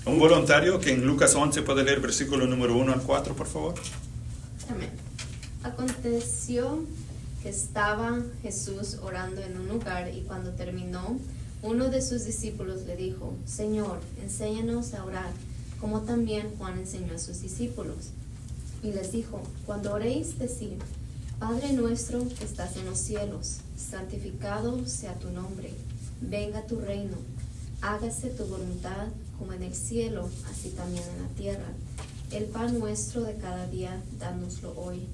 Un voluntario que en Lucas 11 puede leer versículo número 1 al 4, por favor. Amén. Aconteció que estaba Jesús orando en un lugar y cuando terminó, uno de sus discípulos le dijo, Señor, enséñanos a orar, como también Juan enseñó a sus discípulos. Y les dijo, cuando oréis, decid, Padre nuestro que estás en los cielos, santificado sea tu nombre, venga tu reino, hágase tu voluntad como en el cielo, así también en la tierra. El pan nuestro de cada día, dánoslo hoy.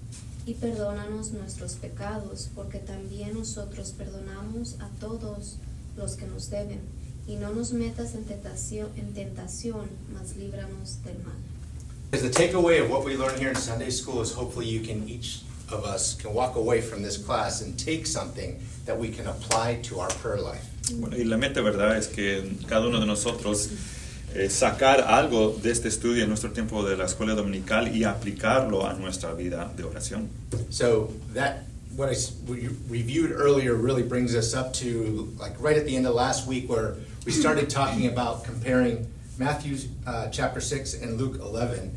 Y perdónanos nuestros pecados, porque también nosotros perdonamos a todos los que nos deben. Y no nos metas en tentación, mas líbranos del mal. As the takeaway of what we learn here in Sunday school is hopefully each of us can walk away from this class and take something that we can apply to our prayer life. Bueno, y la meta, ¿verdad?, es que cada uno de nosotros sacar algo de este estudio en nuestro tiempo de la escuela dominical y aplicarlo a nuestra vida de oración. So that what we reviewed earlier really brings us up to like right at the end of last week where we started talking about comparing Matthew chapter 6 and Luke 11.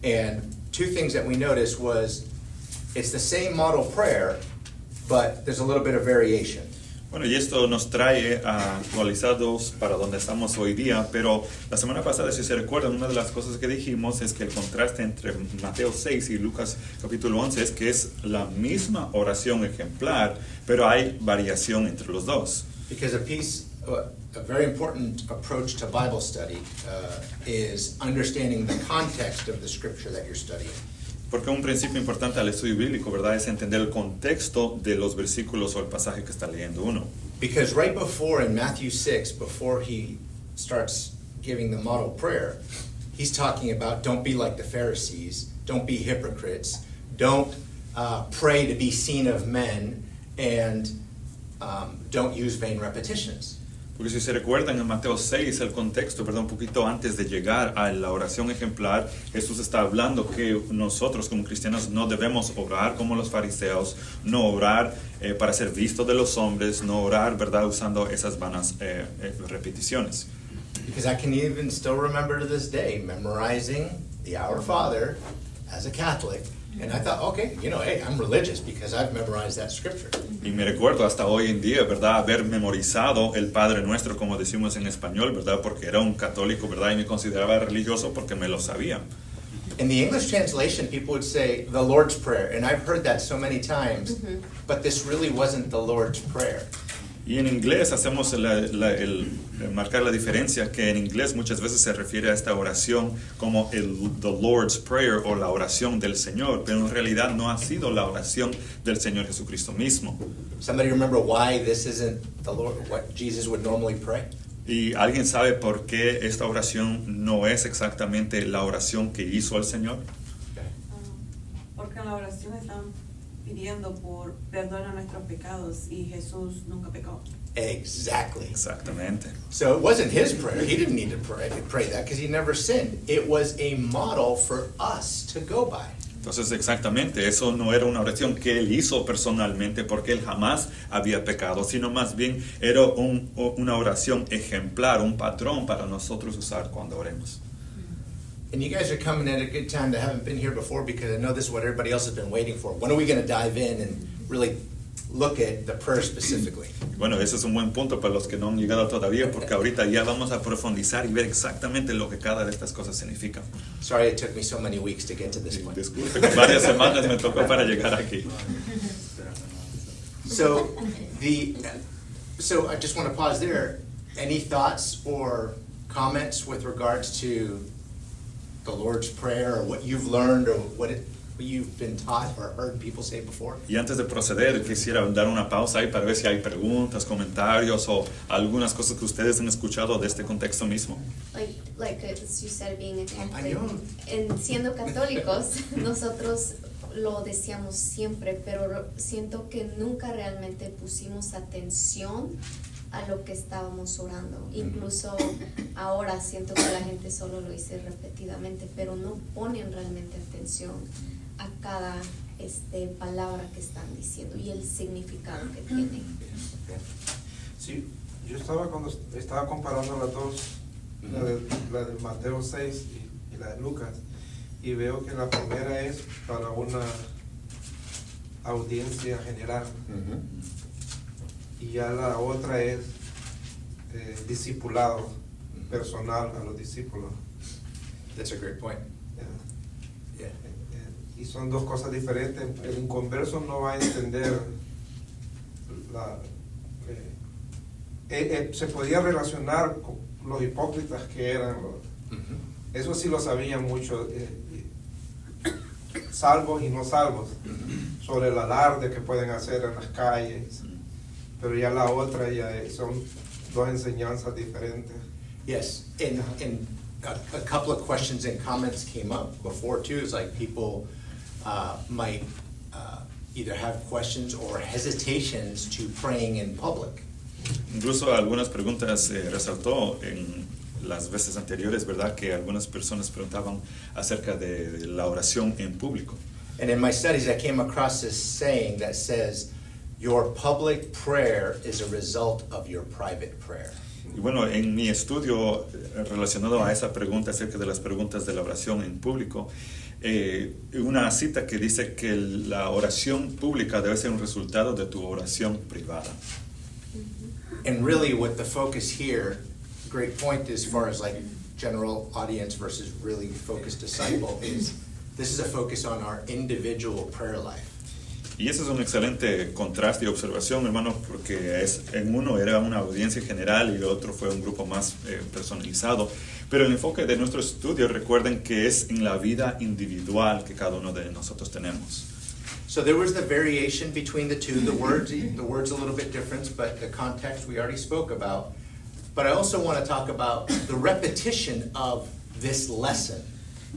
And two things that we noticed was it's the same model prayer, but there's a little bit of variation. Bueno, y esto nos trae actualizados para donde estamos hoy día, pero la semana pasada, si se recuerdan, una de las cosas que dijimos es que el contraste entre Mateo 6 y Lucas capítulo 11 es que es la misma oración ejemplar, pero hay variación entre los dos. Because a very important approach to Bible study is understanding the context of the scripture that you're studying. Porque un principio importante al estudio bíblico, ¿verdad?, es entender el contexto de los versículos o el pasaje que está leyendo uno. Because right before in Matthew 6, before he starts giving the model prayer, he's talking about don't be like the Pharisees, don't be hypocrites, don't pray to be seen of men, and don't use vain repetitions. Porque si se recuerdan en Mateo 6, el contexto, ¿verdad?, un poquito antes de llegar a la oración ejemplar, Jesús está hablando que nosotros como cristianos no debemos orar como los fariseos, no orar para ser visto de los hombres, no orar, ¿verdad?, usando esas vanas repeticiones. Because I can even still remember to this day memorizing the Our Father as a Catholic. And I thought, okay, hey, I'm religious because I've memorized that scripture. Y me recuerdo hasta hoy en día, ¿verdad?, haber memorizado el Padre Nuestro, como decimos en español, ¿verdad?, porque era un católico, ¿verdad?, y me consideraba religioso porque me lo sabía. In the English translation, people would say the Lord's Prayer, and I've heard that so many times, but this really wasn't the Lord's Prayer. Y en inglés hacemos el marcar la diferencia, que en inglés muchas veces se refiere a esta oración como the Lord's Prayer o la oración del Señor, pero en realidad no ha sido la oración del Señor Jesucristo mismo. Somebody remember why this isn't the Lord, what Jesus would normally pray? ¿Y alguien sabe por qué esta oración no es exactamente la oración que hizo el Señor? Porque en la oración están pidiendo por perdón a nuestros pecados y Jesús nunca pecó. Exactly. Exactamente. So it wasn't his prayer. He didn't need to pray that because he never sinned. It was a model for us to go by. Entonces, exactamente, eso no era una oración que él hizo personalmente porque él jamás había pecado, sino más bien era una oración ejemplar, un patrón para nosotros usar cuando oremos. And you guys are coming at a good time that haven't been here before because I know this is what everybody else has been waiting for. When are we going to dive in and really look at the prayer specifically? Bueno, ese es un buen punto para los que no han llegado todavía, porque ahorita ya vamos a profundizar y ver exactamente lo que cada de estas cosas significa. Sorry it took me so many weeks to get to this point. Disculpe, que varias semanas me tocó para llegar aquí. So I just want to pause there. Any thoughts or comments with regards to the Lord's Prayer or what you've learned or what you've been taught or heard people say before? Y antes de proceder, quisiera dar una pausa ahí para ver si hay preguntas, comentarios o algunas cosas que ustedes han escuchado de este contexto mismo. Like as you said, being a Catholic, siendo católicos, nosotros lo decíamos siempre, pero siento que nunca realmente pusimos atención a lo que estábamos orando. Incluso ahora siento que la gente solo lo dice repetidamente, pero no ponen realmente atención a cada palabra que están diciendo y el significado que tiene. Sí, yo cuando estaba comparando las dos la de Mateo 6 y la de Lucas, y veo que la primera es para una audiencia general, y ya la otra es discipulado personal a los discípulos. That's a great point. Yeah. Y son dos cosas diferentes. El inconverso no va a entender se podía relacionar con los hipócritas que eran eso sí lo sabían mucho, salvos y no salvos, sobre el alarde que pueden hacer en las calles, pero ya la otra ya son dos enseñanzas diferentes. Yes, and a couple of questions and comments came up before too. Is like people might either have questions or hesitations to praying in public. Incluso algunas preguntas resaltó en las veces anteriores, ¿verdad? Que algunas personas preguntaban acerca de la oración en público. And in my studies, I came across this saying that says, "Your public prayer is a result of your private prayer." Y bueno, en mi estudio relacionado a esa pregunta acerca de las preguntas de la oración en público, una cita que dice que la oración pública debe ser un resultado de tu oración privada. And really what the focus here, great point as far as like general audience versus really focused disciple, is this is a focus on our individual prayer life. Y ese es un excelente contraste y observación, hermano, porque en uno era una audiencia general y el otro fue un grupo más personalizado. Pero el enfoque de nuestro estudio, recuerden que es en la vida individual que cada uno de nosotros tenemos. So there was the variation between the two, the words a little bit different, but the context we already spoke about. But I also want to talk about the repetition of this lesson.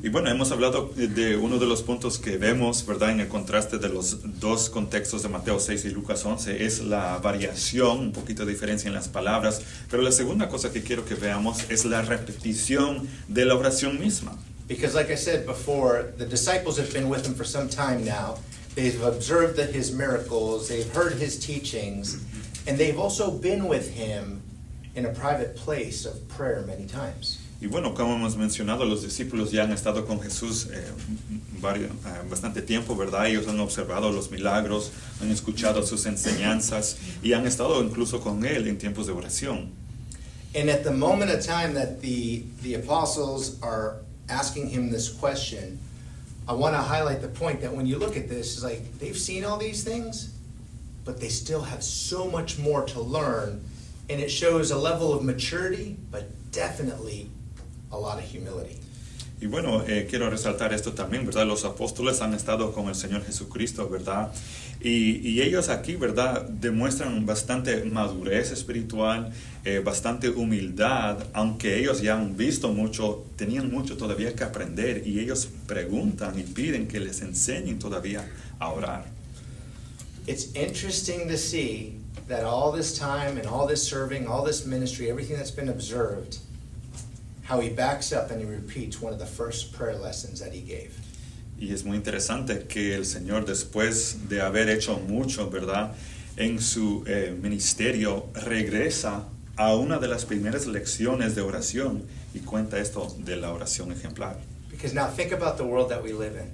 Y bueno, hemos hablado de uno de los puntos que vemos, ¿verdad? En el contraste de los dos contextos de Mateo 6 y Lucas 11, es la variación, un poquito de diferencia en las palabras. Pero la segunda cosa que quiero que veamos es la repetición de la oración misma. Because like I said before, the disciples have been with him for some time now. They've observed his miracles, they've heard his teachings, and they've also been with him in a private place of prayer many times. Y bueno, como hemos mencionado, los discípulos ya han estado con Jesús bastante tiempo, ¿verdad? Ellos han observado los milagros, han escuchado sus enseñanzas y han estado incluso con Él en tiempos de oración. And at the moment of time that the apostles are asking him this question, I want to highlight the point that when you look at this, it's like they've seen all these things, but they still have so much more to learn, and it shows a level of maturity, but definitely a lot of humility. Y bueno, quiero resaltar esto también, ¿verdad? Los apóstoles han estado con el Señor Jesucristo, ¿verdad? Y ellos aquí, ¿verdad? Demuestran bastante madurez espiritual, bastante humildad, aunque ellos ya han visto mucho, tenían mucho todavía que aprender, y ellos preguntan y piden que les enseñen todavía a orar. It's interesting to see that all this time and all this serving, all this ministry, everything that's been observed, how he backs up and he repeats one of the first prayer lessons that he gave. Y es muy interesante que el Señor, después de haber hecho mucho, ¿verdad? En su ministerio, regresa a una de las primeras lecciones de oración y cuenta esto de la oración ejemplar. Because now think about the world that we live in.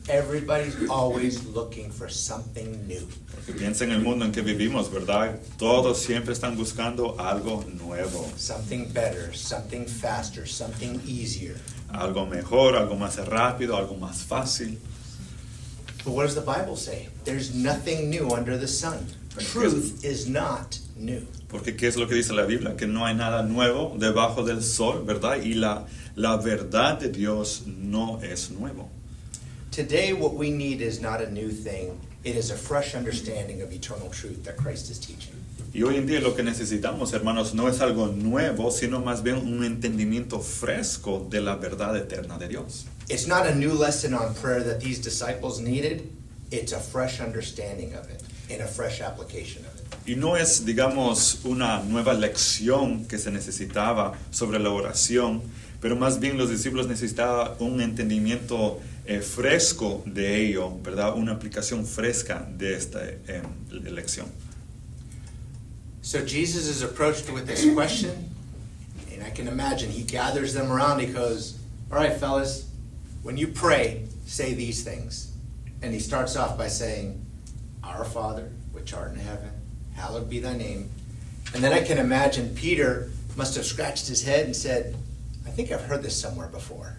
Everybody's always looking for something new. Porque piensa en el mundo en que vivimos, ¿verdad? Todos siempre están buscando algo nuevo. Something better, something faster, something easier. Algo mejor, algo más rápido, algo más fácil. But what does the Bible say? There's nothing new under the sun. Truth is not new. Porque ¿qué es lo que dice la Biblia? Que no hay nada nuevo debajo del sol, ¿verdad? Y la verdad de Dios no es nuevo. Today what we need is not a new thing. It is a fresh understanding of eternal truth that Christ is teaching. Y hoy en día lo que necesitamos, hermanos, no es algo nuevo, sino más bien un entendimiento fresco de la verdad eterna de Dios. It's not a new lesson on prayer that these disciples needed. It's a fresh understanding of it and a fresh application of it. Y no es, digamos, una nueva lección que se necesitaba sobre la oración, pero más bien los discípulos necesitaban un entendimiento fresco de ello, ¿verdad? Una aplicación fresca de esta lección. So Jesus is approached with this question, And I can imagine he gathers them around. He goes, all right, fellas, when you pray, say these things. And he starts off by saying, Our Father, which art in heaven, hallowed be thy name. And then I can imagine Peter must have scratched his head and said, I think I've heard this somewhere before.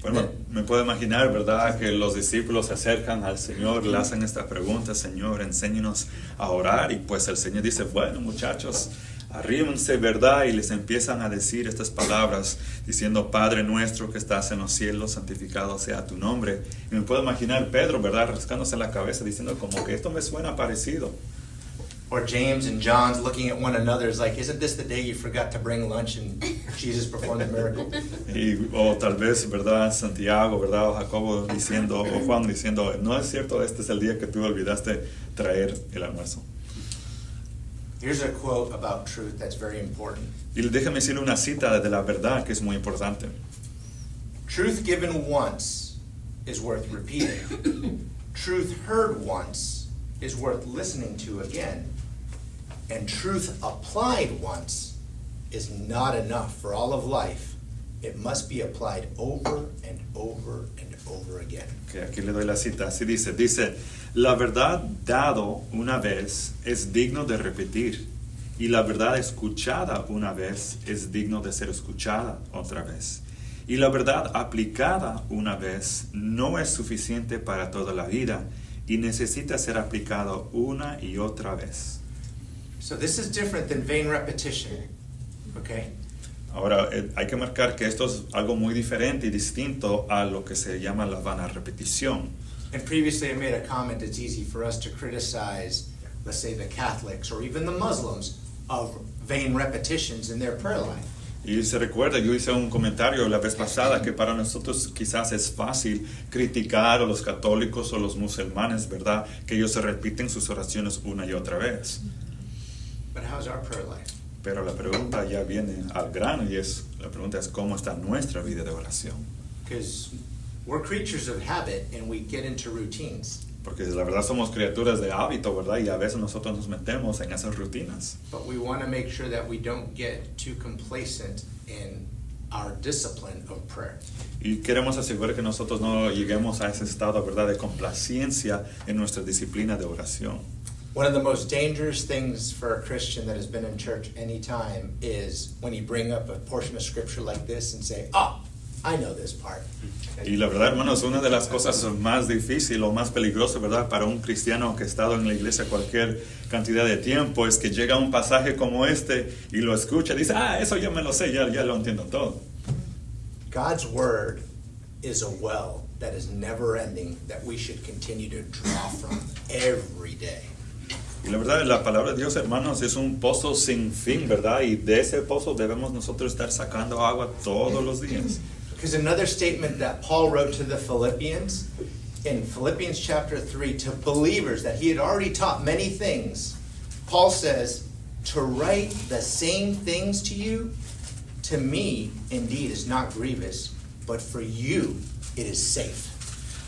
Bueno, me puedo imaginar, ¿verdad?, que los discípulos se acercan al Señor, le hacen esta pregunta: Señor, enséñanos a orar. Y pues el Señor dice, bueno, muchachos, arrímense, ¿verdad? Y les empiezan a decir estas palabras, diciendo, Padre nuestro que estás en los cielos, santificado sea tu nombre. Y me puedo imaginar Pedro, ¿verdad?, rascándose la cabeza, diciendo como que esto me suena parecido. Or James and John's looking at one another, is like, isn't this the day you forgot to bring lunch and Jesus performed the miracle? O tal vez, ¿verdad?, Santiago, ¿verdad?, o Jacobo diciendo, o Juan diciendo, no es cierto, este es el día que tú olvidaste traer el almuerzo. Here's a quote about truth that's very important. Y déjame decirle una cita de la verdad que es muy importante. Truth given once is worth repeating. Truth heard once is worth listening to again. And truth applied once is not enough for all of life. It must be applied over and over and over again. Okay, aquí le doy la cita. Así dice, la verdad dado una vez es digno de repetir, y la verdad escuchada una vez es digno de ser escuchada otra vez. Y la verdad aplicada una vez no es suficiente para toda la vida y necesita ser aplicado una y otra vez. So this is different than vain repetition, okay? Ahora, hay que marcar que esto es algo muy diferente y distinto a lo que se llama la vana repetición. And previously I made a comment, it's easy for us to criticize, let's say, the Catholics or even the Muslims of vain repetitions in their prayer life. Y se recuerda, yo hice un comentario la vez pasada que para nosotros quizás es fácil criticar a los católicos o los musulmanes, ¿verdad?, que ellos se repiten sus oraciones una y otra vez. But how's our prayer life? Pero la pregunta ya viene al grano y la pregunta es cómo está nuestra vida de oración. Because we're creatures of habit and we get into routines. Porque la verdad somos criaturas de hábito, ¿verdad? Y a veces nosotros nos metemos en esas rutinas. But we want to make sure that we don't get too complacent in our discipline of prayer. Y queremos asegurar que nosotros no lleguemos a ese estado, ¿verdad?, de complacencia en nuestra disciplina de oración. One of the most dangerous things for a Christian that has been in church any time is when you bring up a portion of scripture like this and say, oh, I know this part. Y la verdad, hermanos, una de las cosas más difíciles o más peligrosas, ¿verdad?, para un cristiano que ha estado en la iglesia cualquier cantidad de tiempo es que llega un pasaje como este y lo escucha y dice, eso ya me lo sé, ya lo entiendo todo. God's word is a well that is never ending that we should continue to draw from every day. Y la verdad, la palabra de Dios, hermanos, es un pozo sin fin, ¿verdad? Y de ese pozo debemos nosotros estar sacando agua todos los días. Because another statement that Paul wrote to the Philippians, in Philippians chapter 3, to believers that he had already taught many things, Paul says, to write the same things to you, to me, indeed, is not grievous, but for you, it is safe.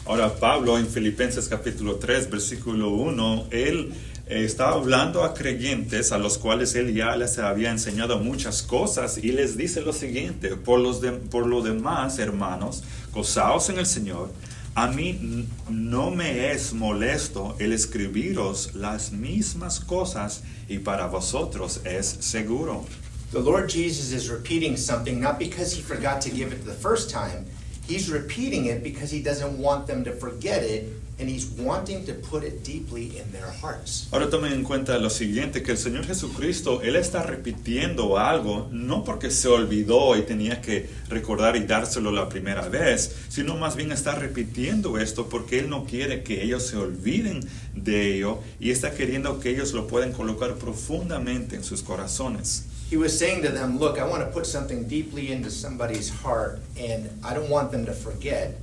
Ahora, Pablo en Filipenses capítulo 3, versículo 1, él está hablando a creyentes a los cuales él ya les había enseñado muchas cosas y les dice lo siguiente: por lo demás, hermanos, gozaos en el Señor. A mí no me es molesto el escribiros las mismas cosas y para vosotros es seguro. The Lord Jesus is repeating something not because he forgot to give it the first time. He's repeating it because he doesn't want them to forget it, and he's wanting to put it deeply in their hearts. Ahora tomen en cuenta lo siguiente, que el Señor Jesucristo, Él está repitiendo algo, no porque se olvidó y tenía que recordar y dárselo la primera vez, sino más bien está repitiendo esto porque Él no quiere que ellos se olviden de ello y está queriendo que ellos lo puedan colocar profundamente en sus corazones. He was saying to them, look, I want to put something deeply into somebody's heart, and I don't want them to forget.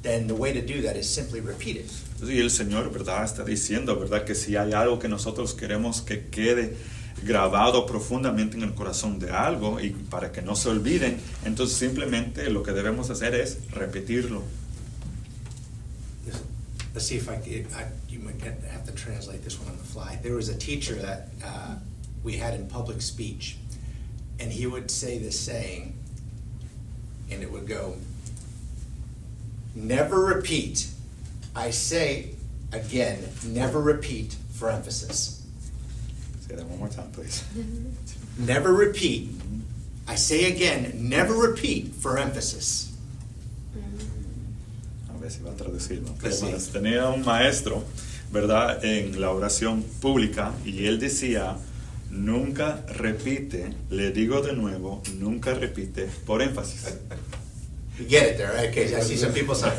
Then the way to do that is simply repeat it. Y el Señor, ¿verdad?, está diciendo, ¿verdad?, que si hay algo que nosotros queremos que quede grabado profundamente en el corazón de algo y para que no se olviden, entonces simplemente lo que debemos hacer es repetirlo. Let's see if you might have to translate this one on the fly. There was a teacher that we had in public speech, and he would say this saying, and it would go, never repeat. I say again, never repeat for emphasis. Say that one more time, please. Never repeat. I say again, never repeat for emphasis. A ver si va a traducirlo. Pues sí. Tenía un maestro, ¿verdad?, en la oración pública, y él decía, nunca repite, le digo de nuevo, nunca repite por énfasis. You get it there, right? Okay, I see some people saying.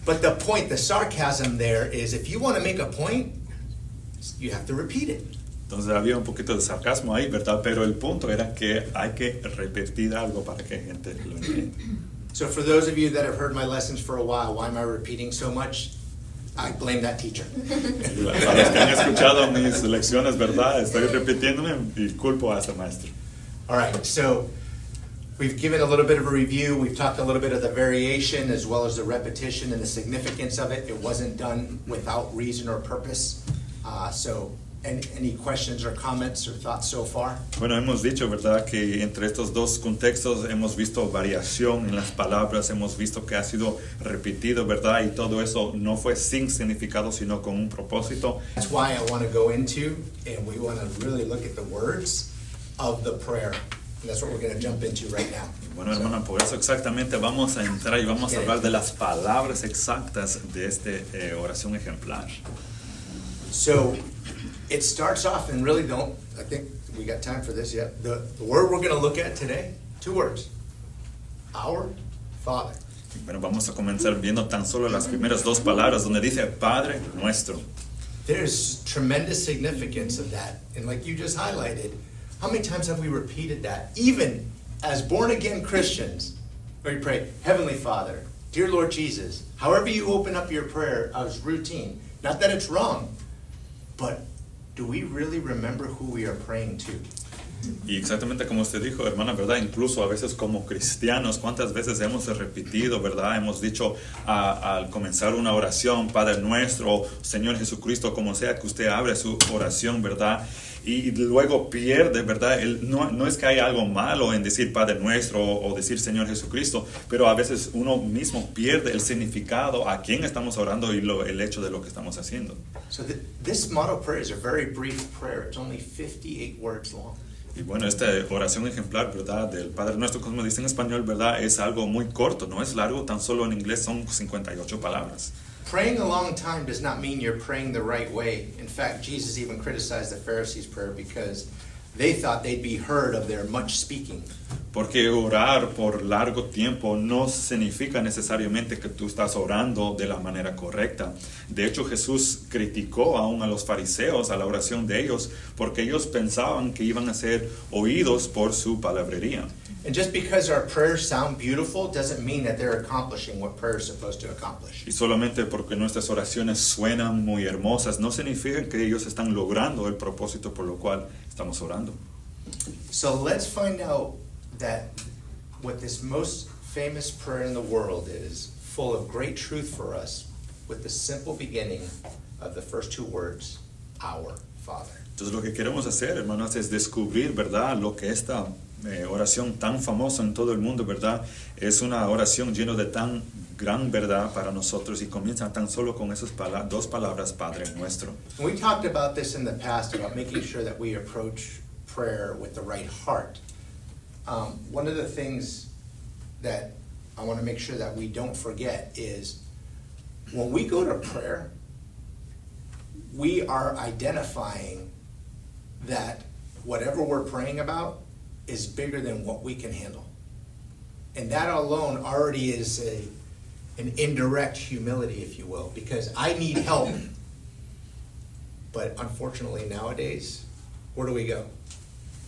But the point, the sarcasm there is if you want to make a point, you have to repeat it. Entonces había un poquito de sarcasmo ahí, ¿verdad? Pero el punto era que hay que repetir algo para que gente lo entienda. So for those of you that have heard my lessons for a while, why am I repeating so much? I blame that teacher. Para los que han escuchado mis lecciones, ¿verdad? Estoy repitiéndome y culpo a ese maestro. All right, so we've given a little bit of a review. We've talked a little bit of the variation as well as the repetition and the significance of it. It wasn't done without reason or purpose. So any questions or comments or thoughts so far? Bueno, hemos dicho, ¿verdad?, que entre estos dos contextos hemos visto variación en las palabras, hemos visto que ha sido repetido, ¿verdad? Y todo eso no fue sin significado, sino con un propósito. That's why I want to go into, and we want to really look at the words of the prayer. And that's what we're going to jump into right now. Bueno, hermana, por eso exactamente vamos a entrar y vamos a hablar de las palabras exactas de esta oración ejemplar. So it starts off, and really I think we got time for this yet. The word we're going to look at today, 2 words. Our Father. Bueno, vamos a comenzar viendo tan solo las primeras 2 palabras donde dice Padre Nuestro. There's tremendous significance of that. And like you just highlighted, how many times have we repeated that? Even as born-again Christians, where you pray, Heavenly Father, dear Lord Jesus, however you open up your prayer as routine, not that it's wrong, but do we really remember who we are praying to? Y exactamente como usted dijo, hermana, ¿verdad? Incluso a veces como cristianos, ¿cuántas veces hemos repetido, verdad? Hemos dicho al comenzar una oración, Padre Nuestro, Señor Jesucristo, como sea que usted abre su oración, ¿verdad? Y luego pierde, ¿verdad? No es que haya algo malo en decir Padre Nuestro o decir Señor Jesucristo, pero a veces uno mismo pierde el significado a quién estamos orando y el hecho de lo que estamos haciendo. So this model prayer is a very brief prayer. It's only 58 words long. Y bueno, esta oración ejemplar, ¿verdad?, del Padre Nuestro, como dice en español, ¿verdad?, es algo muy corto, no es largo, tan solo en inglés son 58 palabras. Praying a long time does not mean you're praying the right way. In fact, Jesus even criticized the Pharisees' prayer because they thought they'd be heard of their much speaking. Porque orar por largo tiempo no significa necesariamente que tú estás orando de la manera correcta. De hecho, Jesús criticó aún a los fariseos a la oración de ellos porque ellos pensaban que iban a ser oídos por su palabrería. And just because our prayers sound beautiful doesn't mean that they're accomplishing what prayer is supposed to accomplish. Y solamente porque nuestras oraciones suenan muy hermosas no significa que ellos están logrando el propósito por lo cual estamos orando. So let's find out that what this most famous prayer in the world is full of great truth for us with the simple beginning of the first 2 words, Our Father. Entonces lo que queremos hacer, hermanos, es descubrir, ¿verdad?, lo que esta oración tan famosa en todo el mundo, ¿verdad?, es una oración llena de tan gran verdad para nosotros y comienza tan solo con esas 2 palabras, Padre Nuestro. We talked about this in the past, about making sure that we approach prayer with the right heart. One of the things that I want to make sure that we don't forget is when we go to prayer, we are identifying that whatever we're praying about is bigger than what we can handle. And that alone already is an indirect humility, if you will, because I need help. But unfortunately nowadays, where do we go?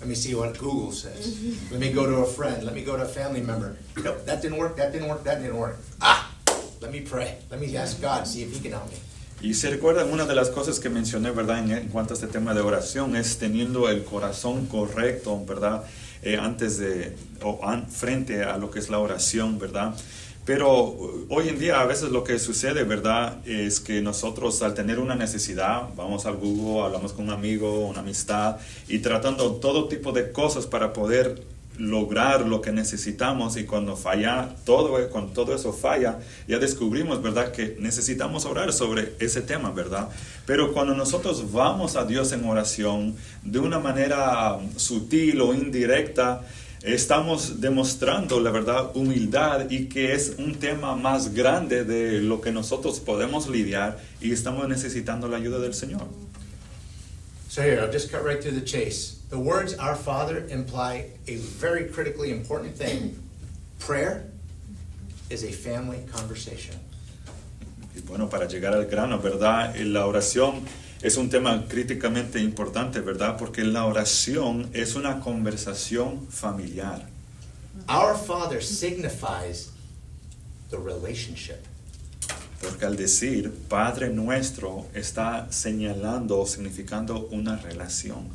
Let me see what Google says. Let me go to a friend. Let me go to a family member. Nope, that didn't work, that didn't work, that didn't work. Let me pray. Let me ask God, see if he can help me. Y se recuerdan, una de las cosas que mencioné, ¿verdad?, en cuanto a este tema de oración es teniendo el corazón correcto, ¿verdad?, frente a lo que es la oración, ¿verdad? Pero hoy en día a veces lo que sucede, ¿verdad?, es que nosotros al tener una necesidad, vamos al Google, hablamos con un amigo, una amistad, y tratando todo tipo de cosas para poder lograr lo que necesitamos, y cuando cuando todo eso falla, ya descubrimos, ¿verdad?, que necesitamos orar sobre ese tema, ¿verdad? Pero cuando nosotros vamos a Dios en oración de una manera sutil o indirecta, estamos demostrando, la verdad, humildad, y que es un tema más grande de lo que nosotros podemos lidiar, y estamos necesitando la ayuda del Señor. So here, I'll just cut right to the chase. The words Our Father imply a very critically important thing. Prayer is a family conversation. Y bueno, para llegar al grano, ¿verdad? La oración es un tema críticamente importante, ¿verdad? Porque la oración es una conversación familiar. Our Father signifies the relationship. Porque al decir Padre Nuestro está señalando o significando una relación.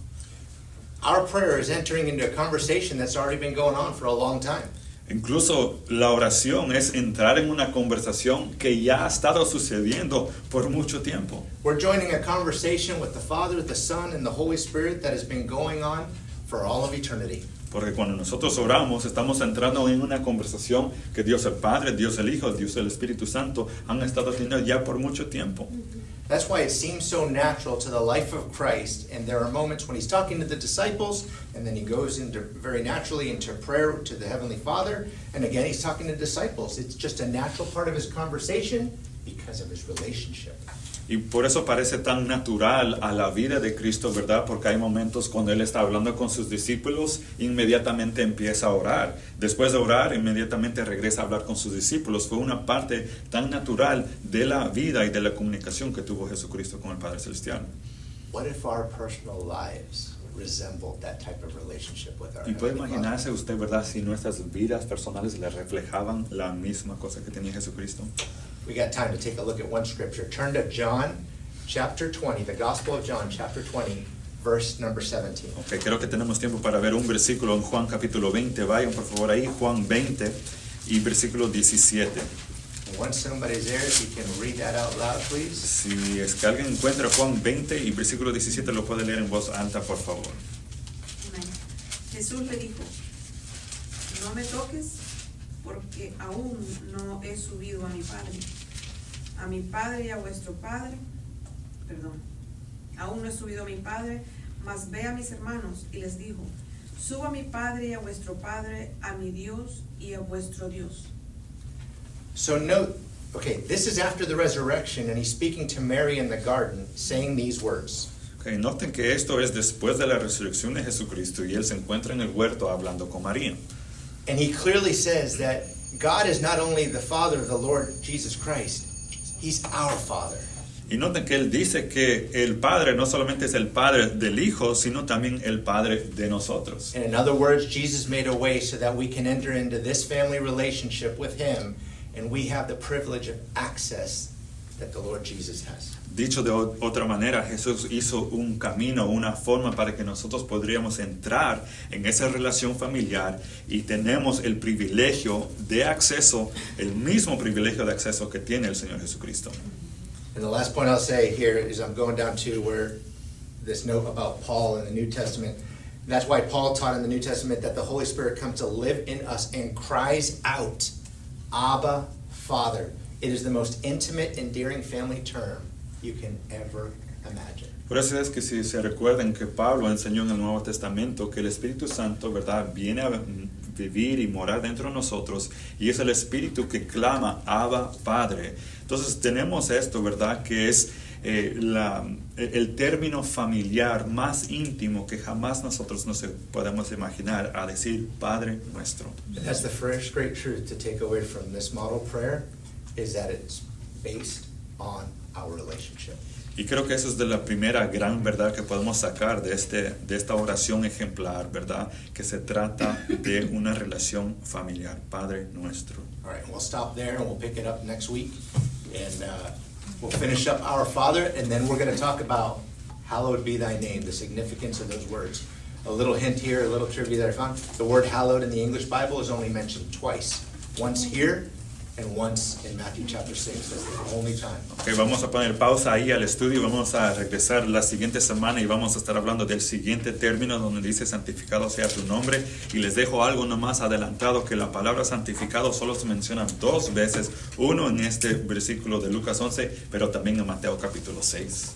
Our prayer is entering into a conversation that's already been going on for a long time. Incluso la oración es entrar en una conversación que ya ha estado sucediendo por mucho tiempo. We're joining a conversation with the Father, the Son, and the Holy Spirit that has been going on for all of eternity. Porque cuando nosotros oramos, estamos entrando en una conversación que Dios el Padre, Dios el Hijo, Dios el Espíritu Santo han estado teniendo ya por mucho tiempo. That's why it seems so natural to the life of Christ, and there are moments when he's talking to the disciples, and then he goes into very naturally into prayer to the Heavenly Father, and again he's talking to disciples. It's just a natural part of his conversation because of his relationship. Y por eso parece tan natural a la vida de Cristo, ¿verdad? Porque hay momentos cuando Él está hablando con sus discípulos, inmediatamente empieza a orar. Después de orar, inmediatamente regresa a hablar con sus discípulos. Fue una parte tan natural de la vida y de la comunicación que tuvo Jesucristo con el Padre Celestial. What if our personal lives resembled that type of relationship with our Y puede Heavenly Father? imaginarse usted, ¿verdad? Si nuestras vidas personales le reflejaban la misma cosa que tenía Jesucristo. We got time to take a look at one scripture. Turn to John chapter 20, the Gospel of John chapter 20, verse number 17. Ok, creo que tenemos tiempo para ver un versículo en Juan capítulo 20. Vayan por favor ahí, Juan 20 y versículo 17. And once somebody's there, if you can read that out loud, please. Si es que alguien encuentra Juan 20 y versículo 17, lo puede leer en voz alta, por favor. Amén. Jesús le dijo, no me toques, porque aún no he subido a mi Padre y a vuestro Padre, aún no he subido a mi Padre, mas ve a mis hermanos, y les dijo, subo a mi Padre y a vuestro Padre, a mi Dios y a vuestro Dios. So note, okay, this is after the resurrection, and he's speaking to Mary in the garden, saying these words. Okay, noten que esto es después de la resurrección de Jesucristo y Él se encuentra en el huerto hablando con María. And he clearly says that God is not only the Father of the Lord Jesus Christ, he's our Father. Y noten que Él dice que el Padre no solamente es el Padre del Hijo, sino también el Padre de nosotros. And in other words, Jesus made a way so that we can enter into this family relationship with him, and we have the privilege of access that the Lord Jesus has. Dicho de otra manera, Jesús hizo un camino, una forma para que nosotros podríamos entrar en esa relación familiar, y tenemos el privilegio de acceso, el mismo privilegio de acceso que tiene el Señor Jesucristo. And the last point I'll say here is I'm going down to where this note about Paul in the New Testament. That's why Paul taught in the New Testament that the Holy Spirit comes to live in us and cries out, Abba, Father. It is the most intimate, endearing family term you can ever imagine. Por eso es que si se recuerdan que Pablo enseñó en el Nuevo Testamento que el Espíritu Santo, ¿verdad?, viene a vivir y morar dentro de nosotros, y es el Espíritu que clama, Abba, Padre. Entonces tenemos esto, ¿verdad?, que es el término familiar más íntimo que jamás nosotros nos podemos imaginar, a decir Padre Nuestro. And that's the first great truth to take away from this model prayer, is that it's based on our relationship. Y creo que eso es de la primera gran verdad que podemos sacar de esta oración ejemplar, ¿verdad? Que se trata de una relación familiar, Padre Nuestro. All right, we'll stop there and we'll pick it up next week. And we'll finish up Our Father, and then we're going to talk about hallowed be thy name, the significance of those words. A little hint here, a little trivia that I found. The word hallowed in the English Bible is only mentioned twice. Once here, and once in Matthew chapter 6. That's the only time. Ok, vamos a poner pausa ahí al estudio y vamos a regresar la siguiente semana y vamos a estar hablando del siguiente término donde dice santificado sea tu nombre. Y les dejo algo nomás adelantado, que la palabra santificado solo se menciona 2 veces, uno en este versículo de Lucas 11, pero también en Mateo capítulo 6.